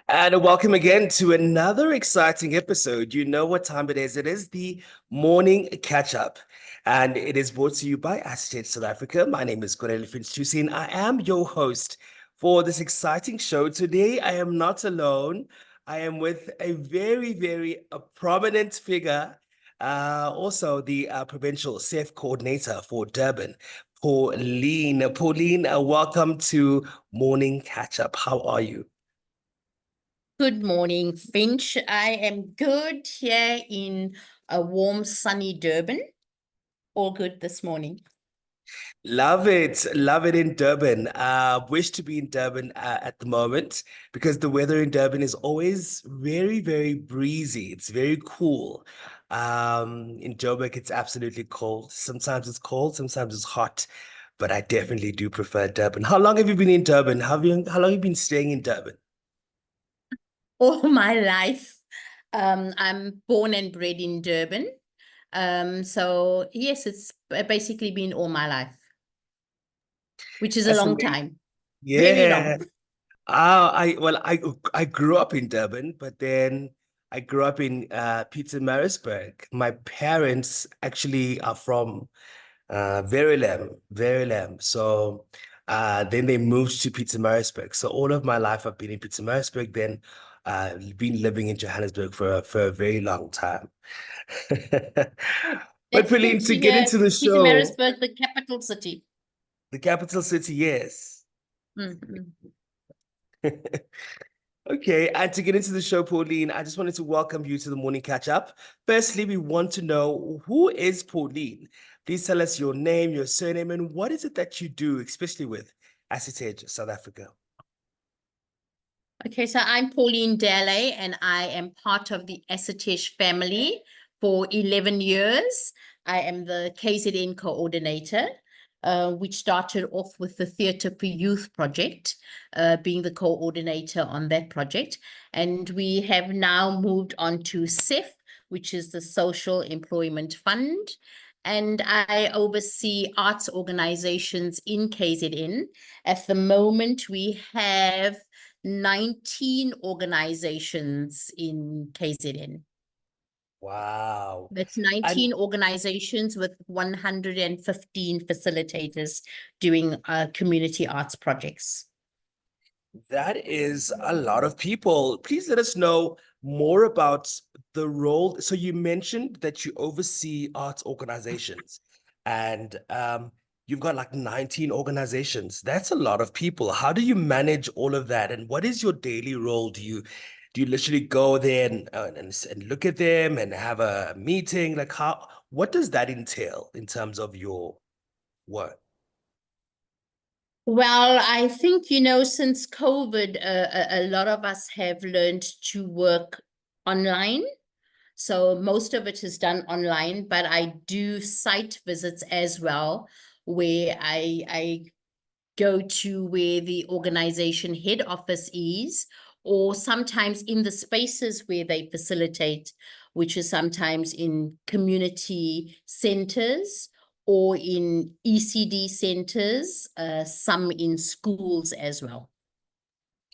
And welcome again to another exciting episode. You know what time it is. It is the morning catch up, and it is brought to you by Associate South Africa. My name is Finch, and I am your host for this exciting show. Today, I am not alone. I am with a very prominent figure, also the provincial SAFE coordinator for Durban, Pauline. Pauline, welcome to Morning Catch Up. How are you? Good morning, Finch. I am good here in a warm, sunny Durban. All good this morning. Love it. Love it in Durban. Wish to be in Durban at the moment because the weather in Durban is always very breezy. It's very cool. In Joburg, it's absolutely cold. Sometimes it's cold, sometimes it's hot, but I definitely do prefer Durban. How long have you been in Durban? How long have you been staying in Durban? All my life, I'm born and bred in Durban. So yes, it's basically been all my life, which is a That's long amazing. time, very Yeah. long. I grew up in Durban, but then I grew up in Pietermaritzburg. My parents actually are from Verulam. So then they moved to Pietermaritzburg. So all of my life I've been in Pietermaritzburg, then been living in Johannesburg for a very long time. But That's good Pauline, to to get hear. into the show, Pietermaritzburg, the capital city. the capital city, yes. Mhm. Okay, and to get into the show, Pauline, I just wanted to welcome you to the morning catch up. Firstly, we want to know who is Pauline? Please tell us your name, your surname, and what is it that you do, especially with Acetage South Africa. Okay, so I'm Pauline Dalais, and I am part of the Asitesh family for 11 years. I am the KZN coordinator, which started off with the Theatre for Youth project, being the coordinator on that project. And we have now moved on to SEF, which is the Social Employment Fund. And I oversee arts organizations in KZN. At the moment, we have 19 organizations in KZN. Wow. That's And 19 organizations with 115 facilitators doing community arts projects. that is a lot of people. Please let us know more about the role. So you mentioned that you oversee arts organizations and you've got like 19 organizations. That's a lot of people. How do you manage all of that? And what is your daily role? Do you literally go there and look at them and have a meeting? Like what does that entail in terms of your work? Well, I think, since COVID, a lot of us have learned to work online. So most of it is done online, but I do site visits as well, where I go to where the organization head office is, or sometimes in the spaces where they facilitate, which is sometimes in community centers or in ECD centers, some in schools as well.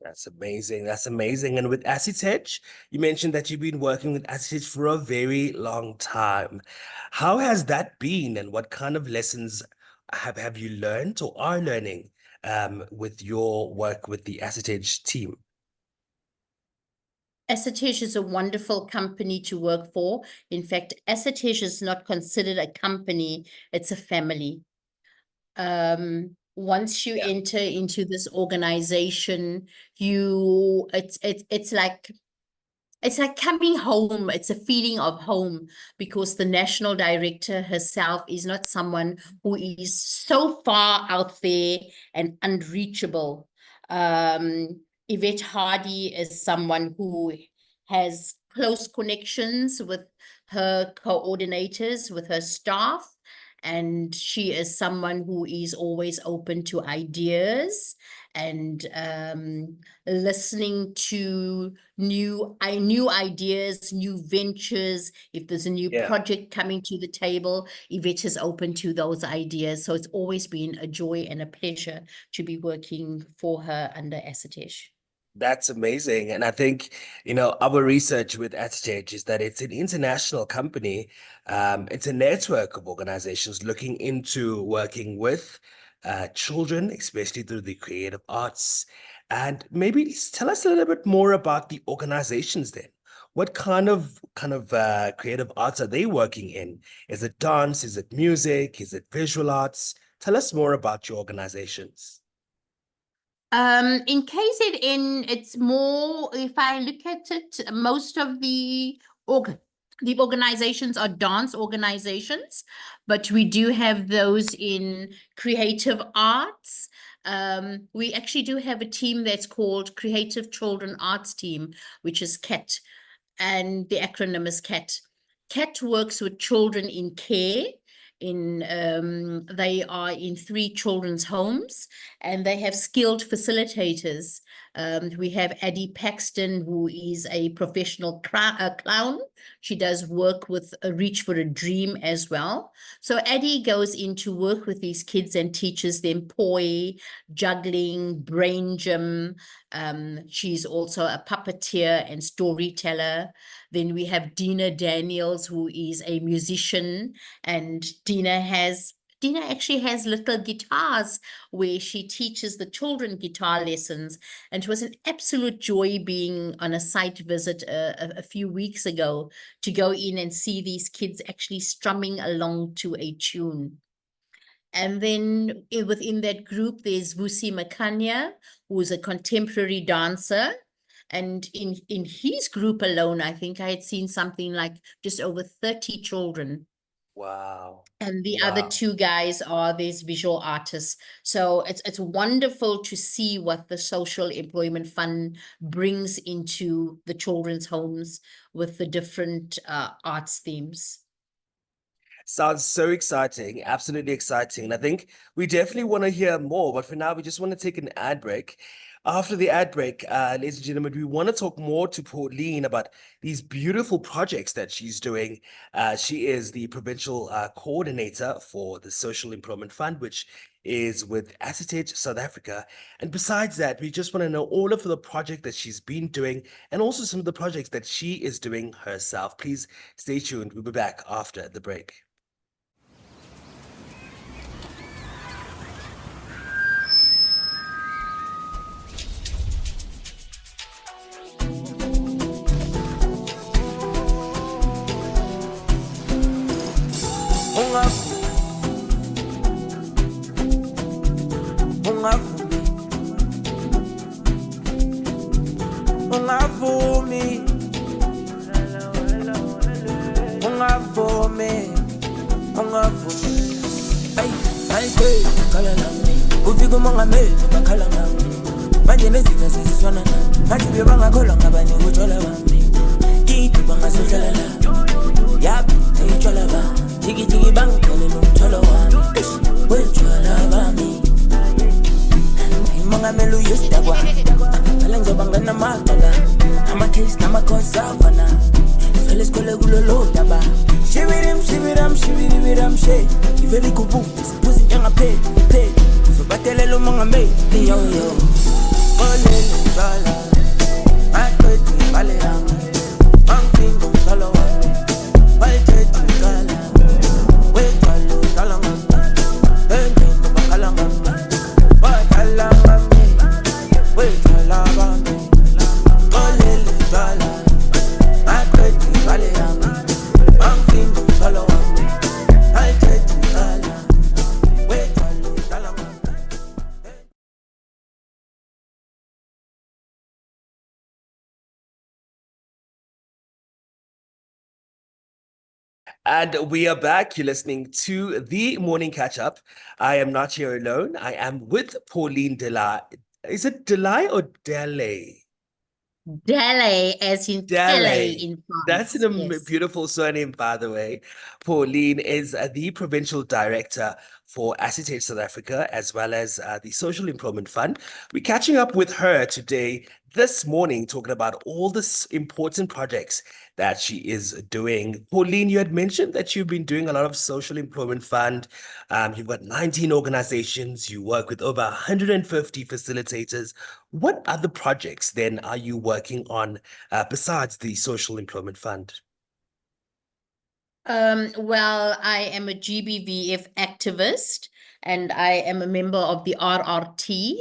That's amazing. That's amazing. And with Acid Edge, you mentioned that you've been working with Acid Edge for a very long time. How has that been, and what kind of lessons have you learned or are learning with your work with the Acid Edge team? Asitesh is a wonderful company to work for. In fact, Asitesh is not considered a company, it's a family. Once you Yeah. enter into this organization, it's like coming home. It's a feeling of home because the national director herself is not someone who is so far out there and unreachable. Yvette Hardy is someone who has close connections with her coordinators, with her staff, and she is someone who is always open to ideas and listening to new ideas, new ventures. If there's a new Yeah. project coming to the table, Yvette is open to those ideas. So it's always been a joy and a pleasure to be working for her under Asitesh. That's amazing. And I think, our research with Stage is that it's an international company. It's a network of organizations looking into working with children, especially through the creative arts. And maybe tell us a little bit more about the organizations then. What kind of creative arts are they working in? Is it dance? Is it music? Is it visual arts? Tell us more about your organizations. In KZN, it's more, if I look at it, most of the organizations are dance organizations, but we do have those in creative arts. We actually do have a team that's called Creative Children Arts Team, which is CAT, and the acronym is CAT. CAT works with children in care. They are in 3 children's homes, and they have skilled facilitators. We have Addie Paxton, who is a professional clown. She does work with a Reach for a Dream as well. So Addie goes in to work with these kids and teaches them poi, juggling, brain gym. She's also a puppeteer and storyteller. Then we have Dina Daniels, who is a musician, and Dina actually has little guitars where she teaches the children guitar lessons. And it was an absolute joy being on a site visit a few weeks ago to go in and see these kids actually strumming along to a tune. And then within that group, there's Vusi Makanya, who's a contemporary dancer. And in his group alone, I think I had seen something like just over 30 children. Wow. And the other Wow. 2 guys are these visual artists. So it's wonderful to see what the Social Employment Fund brings into the children's homes with the different arts themes. Sounds so exciting, absolutely exciting. And I think we definitely want to hear more, but for now, we just want to take an ad break. After the ad break, ladies and gentlemen, we want to talk more to Pauline about these beautiful projects that she's doing. She is the provincial coordinator for the Social Employment Fund, which is with Acetate South Africa. And besides that, we just want to know all of the project that she's been doing and also some of the projects that she is doing herself. Please stay tuned. We'll be back after the break. Ungavumi ay khala lami ufika umongameli bakhala ngami manje nezitha seziswana ngathi bebangakholwa ngabanye utshwala bami kithi bangasohlala la yap utshwala ba jiki jiki bangithole nomtholo wami wetshwala bami umongameli uyisdakwa ngale ngizoba nganamaqala amakhesi namakhosavana vele sikhole kulolo daba shibiram she ivele kubu sibuzi njengaphe sobatelela umongameli yo olele bala aqedi bale yami angithinga umthalo wami bayithethe ngala wethalo dala ngami engene bakhala ngami bakhala ngami wethala bami olele bala aqedi bale yami angithinga umthalo wami bayithethe ngala wethalo dala ngami. And we are back. You're listening to the morning catch up. I am not here alone. I am with Pauline Dalais. Is it Dalais or Dalais? Dalais, as in Calais Dalais. in That's France. a Yes. beautiful surname, by the way. Pauline is the provincial director for Acetate South Africa, as well as the Social Employment Fund. We're catching up with her today this morning talking about all this important projects that she is doing. Pauline, you had mentioned that you've been doing a lot of social employment fund. You've got 19 organizations. You work with over 150 facilitators. What other projects then are you working on besides the social employment fund? Well, I am a GBVF activist and I am a member of the RRT,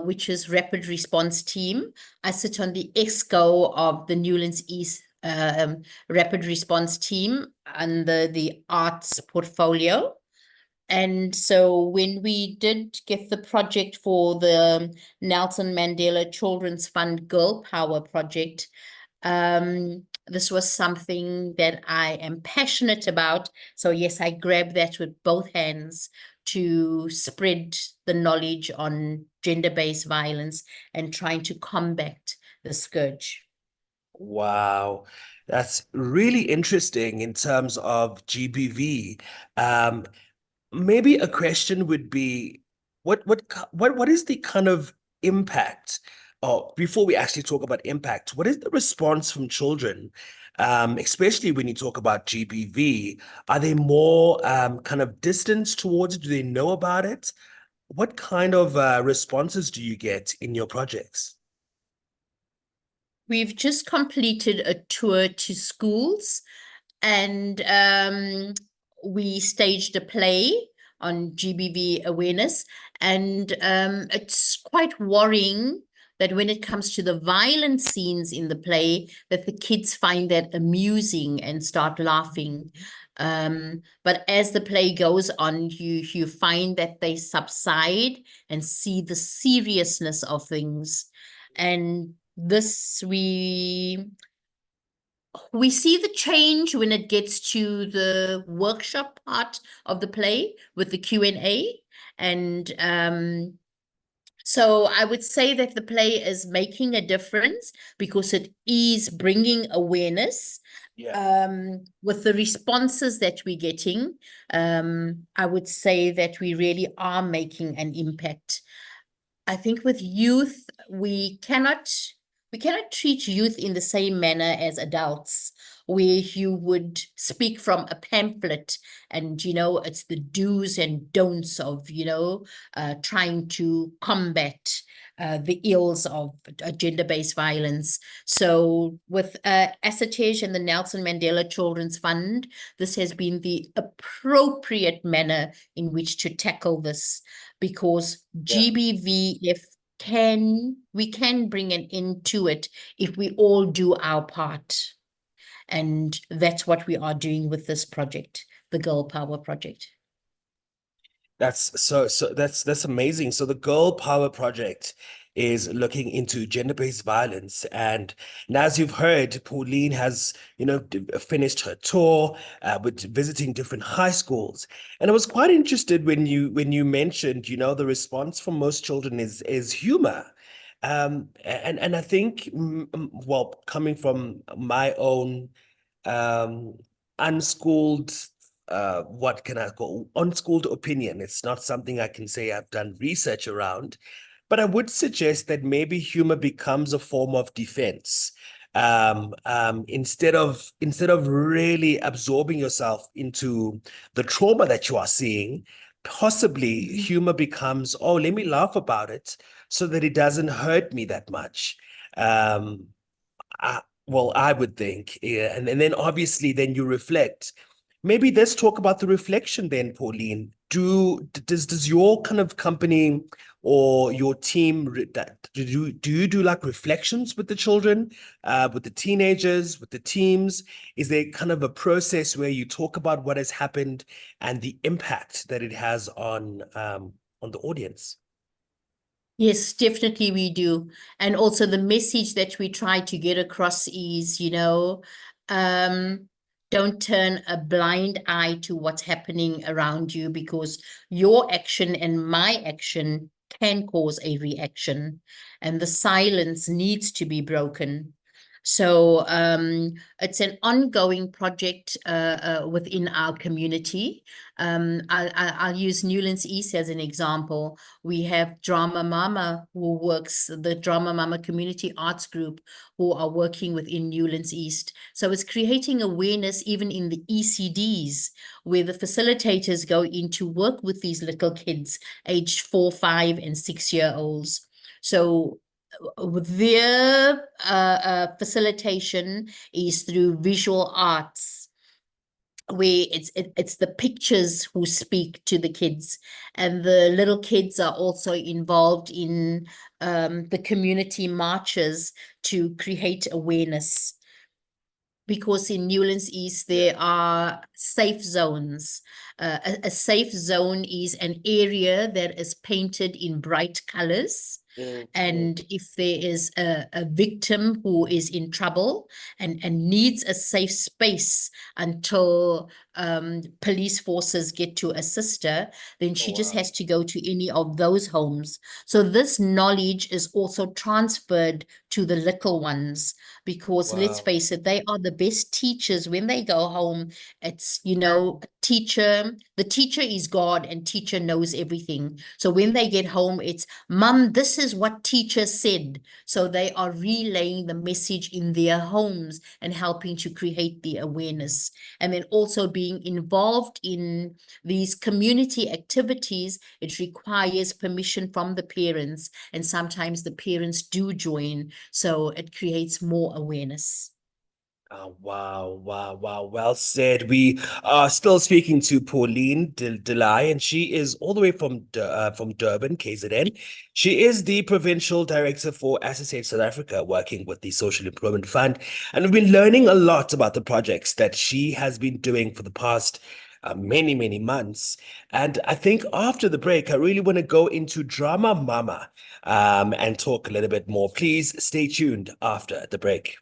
which is Rapid Response Team. I sit on the EXCO of the Newlands East Rapid Response Team under the arts portfolio. And so when we did get the project for the Nelson Mandela Children's Fund Girl Power project, this was something that I am passionate about. So yes, I grabbed that with both hands to spread the knowledge on gender-based violence and trying to combat the scourge. Wow, that's really interesting in terms of GBV. Maybe a question would be, what is the kind of impact? Or before we actually talk about impact, what is the response from children, especially when you talk about GBV? Are they more kind of distant towards it? Do they know about it? What kind of responses do you get in your projects? We've just completed a tour to schools and we staged a play on GBV awareness. And it's quite worrying that when it comes to the violent scenes in the play, that the kids find that amusing and start laughing. But as the play goes on, you find that they subside and see the seriousness of things. And this we see the change when it gets to the workshop part of the play with the Q&A. And so I would say that the play is making a difference because it is bringing awareness. With the responses that we're getting, I would say that we really are making an impact. I think with youth, we cannot treat youth in the same manner as adults, where you would speak from a pamphlet and, it's the do's and don'ts of, trying to combat the ills of gender-based violence. So with ASATEJ and the Nelson Mandela Children's Fund, this has been the appropriate manner in which to tackle this, because GBVF we can bring an end to it if we all do our part. And that's what we are doing with this project, the Girl Power Project. That's that's amazing. So the Girl Power Project is looking into gender-based violence. And as you've heard, Pauline has, finished her tour with visiting different high schools. And I was quite interested when you mentioned, the response from most children is humor. And I think, well, coming from my own unschooled what can I call unschooled opinion. It's not something I can say I've done research around, but I would suggest that maybe humor becomes a form of defense. Instead of really absorbing yourself into the trauma that you are seeing, possibly humor becomes, oh, let me laugh about it so that it doesn't hurt me that much. Well, I would think, yeah. And then obviously then you reflect. Maybe let's talk about the reflection then, Pauline. Does your kind of company or your team do you do like reflections with the children, with the teenagers, with the teams? Is there kind of a process where you talk about what has happened and the impact that it has on the audience? Yes, definitely we do. And also the message that we try to get across is, don't turn a blind eye to what's happening around you, because your action and my action can cause a reaction, and the silence needs to be broken. So it's an ongoing project within our community. I'll use Newlands East as an example. We have Drama Mama who works, the Drama Mama Community Arts Group, who are working within Newlands East. So it's creating awareness even in the ECDs, where the facilitators go in to work with these little kids, aged 4, 5, and 6-year-olds. So their facilitation is through visual arts, where it's the pictures who speak to the kids, and the little kids are also involved in the community marches to create awareness. Because in Newlands East, there are safe zones. A safe zone is an area that is painted in bright colors. And if there is a victim who is in trouble and needs a safe space until police forces get to assist her, then she just has to go to any of those homes. So this knowledge is also transferred to the little ones, because let's face it, they are the best teachers. When they go home, it's, you know, the teacher is God, and teacher knows everything. So when they get home, it's, Mum, this is what teacher said. So they are relaying the message in their homes and helping to create the awareness. And then also being involved in these community activities, it requires permission from the parents, and sometimes the parents do join. So it creates more awareness. Oh, wow, wow, wow. Well said. We are still speaking to Pauline Dalais, and she is all the way from Durban, KZN. She is the Provincial Director for SSH South Africa, working with the Social Employment Fund. And we've been learning a lot about the projects that she has been doing for the past many, many months. And I think after the break, I really want to go into Drama Mama and talk a little bit more. Please stay tuned after the break.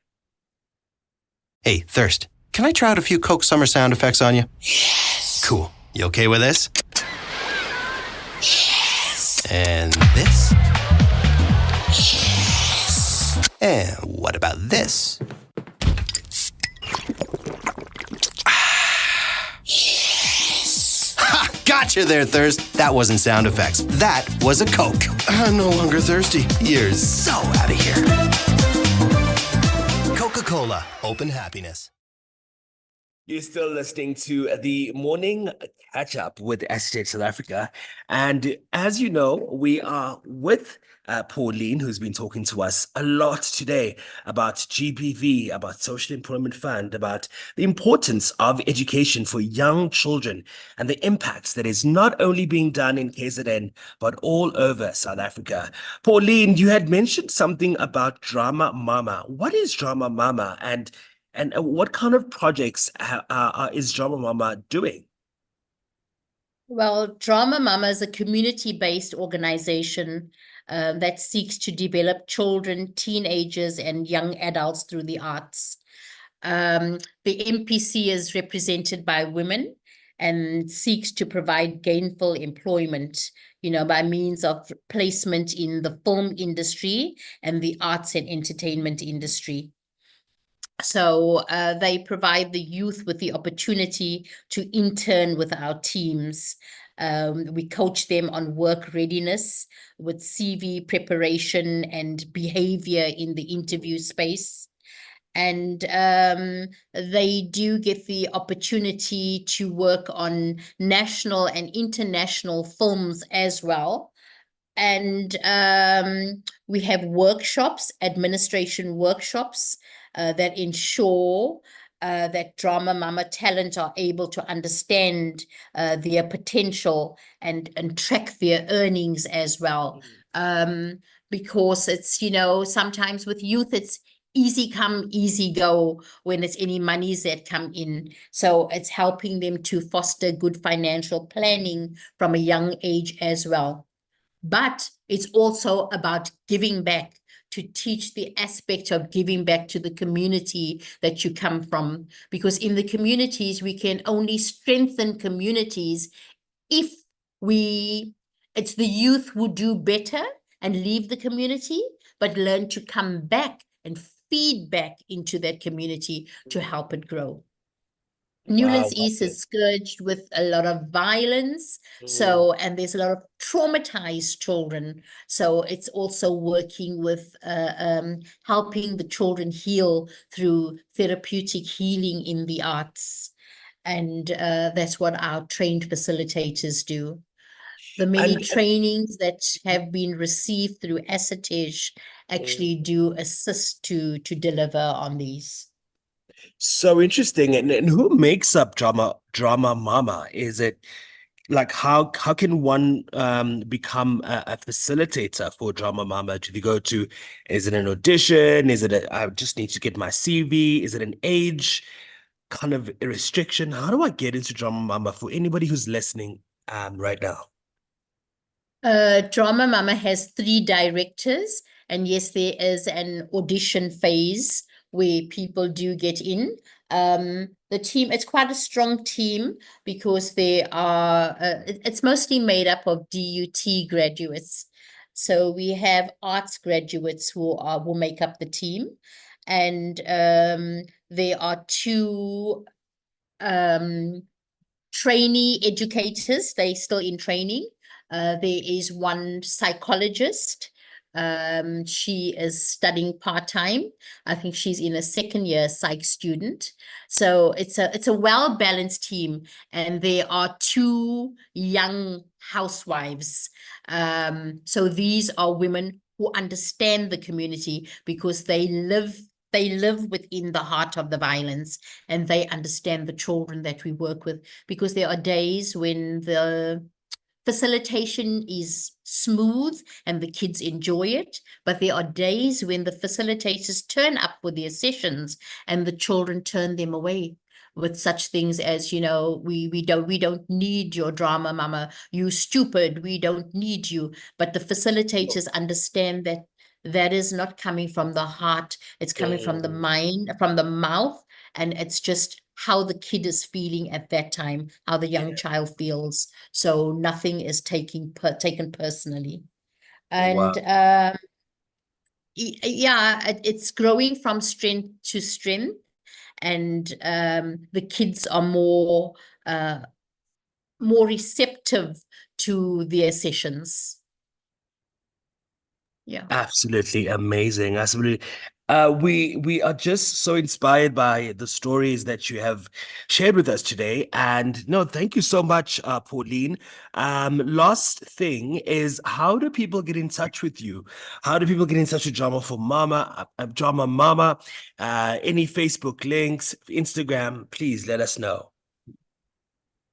Hey, Thirst, can I try out a few Coke Summer sound effects on you? Yes. Cool. You okay with this? Yes. And this? Yes. And what about this? Yes. Ha! Gotcha there, Thirst. That wasn't sound effects. That was a Coke. I'm no longer thirsty. You're so out of here. Coca-Cola, open happiness. You're still listening to the morning catch-up with SSH South Africa. And as you know, we are with Pauline, who's been talking to us a lot today about GBV, about Social Employment Fund, about the importance of education for young children and the impacts that is not only being done in KZN, but all over South Africa. Pauline, you had mentioned something about Drama Mama. What is Drama Mama, and what kind of projects is Drama Mama doing? Well, Drama Mama is a community-based organization that seeks to develop children, teenagers, and young adults through the arts. The MPC is represented by women and seeks to provide gainful employment, you know, by means of placement in the film industry and the arts and entertainment industry. So they provide the youth with the opportunity to intern with our teams. We coach them on work readiness with CV preparation and behavior in the interview space. And they do get the opportunity to work on national and international films as well. And we have workshops, administration workshops, that ensure that Drama Mama talent are able to understand their potential and track their earnings as well. Because it's, you know, sometimes with youth, it's easy come, easy go when it's any monies that come in. So it's helping them to foster good financial planning from a young age as well. But it's also about giving back, to teach the aspect of giving back to the community that you come from. Because in the communities, we can only strengthen communities if it's the youth who do better and leave the community, but learn to come back and feedback into that community to help it grow. Wow, Newlands wow, East yeah. is scourged with a lot of violence. So, and there's a lot of traumatized children. So it's also working with helping the children heal through therapeutic healing in the arts. And that's what our trained facilitators do. The many And trainings that have been received through ASATEJ actually do assist to deliver on these. so interesting. And who makes up Drama Mama? Is it like how can one become a facilitator for Drama Mama? Do you go to, is it an audition? Is it I just need to get my CV? Is it an age kind of a restriction? How do I get into Drama Mama for anybody who's listening right now? Drama Mama has 3 directors, and yes, there is an audition phase where people do get in. The team, it's quite a strong team because they are, it's mostly made up of DUT graduates. So we have arts graduates who make up the team, and there are 2 trainee educators. They're still in training. There is 1 psychologist. She is studying part-time. I think she's in a 2nd year psych student. So it's a well-balanced team, and there are 2 young housewives. So these are women who understand the community because they live within the heart of the violence, and they understand the children that we work with, because there are days when the facilitation is smooth and the kids enjoy it, but there are days when the facilitators turn up for their sessions and the children turn them away with such things as, you know, we don't need your Drama Mama, you stupid, we don't need you. But the facilitators understand that that is not coming from the heart, it's coming from the mind, from the mouth, and it's just how the kid is feeling at that time, how the young child feels. So nothing is taken personally. And Wow. yeah, it's growing from strength to strength, and the kids are more receptive to their sessions. Yeah. Absolutely amazing. Absolutely. We are just so inspired by the stories that you have shared with us today. And no, thank you so much, Pauline. Last thing is, how do people get in touch with you? How do people get in touch with Drama Mama? Any Facebook links, Instagram? Please let us know.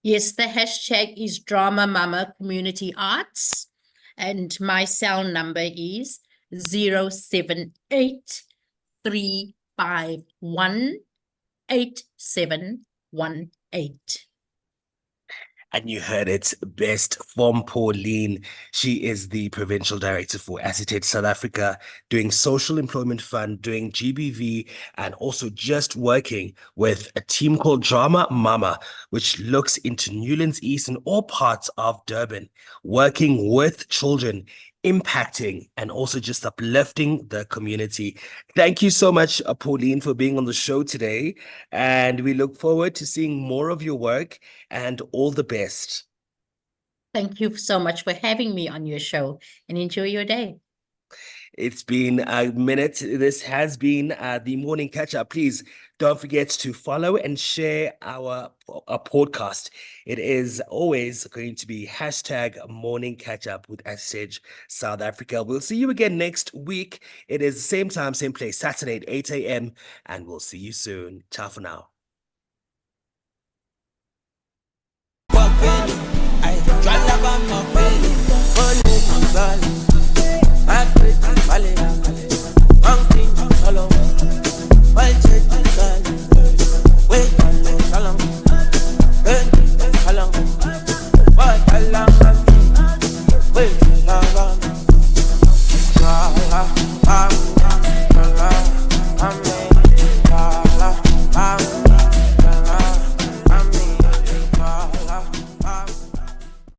Yes, the hashtag is Drama Mama Community Arts, and my cell number is 078-351-8718. And you heard it best from Pauline. She is the provincial director for ASATEJ South Africa, doing Social Employment Fund, doing GBV, and also just working with a team called Drama Mama, which looks into Newlands East and all parts of Durban, working with children, impacting and also just uplifting the community. Thank you so much, Pauline, for being on the show today. And we look forward to seeing more of your work, and all the best. Thank you so much for having me on your show, and enjoy your day. It's been a minute. This has been the morning catch up. Please don't forget to follow and share our podcast. It is always going to be hashtag morning catch up with ASATEJ South Africa. We'll see you again next week. It is the same time, same place, Saturday at 8 a.m. And we'll see you soon. Ciao for now. Wait.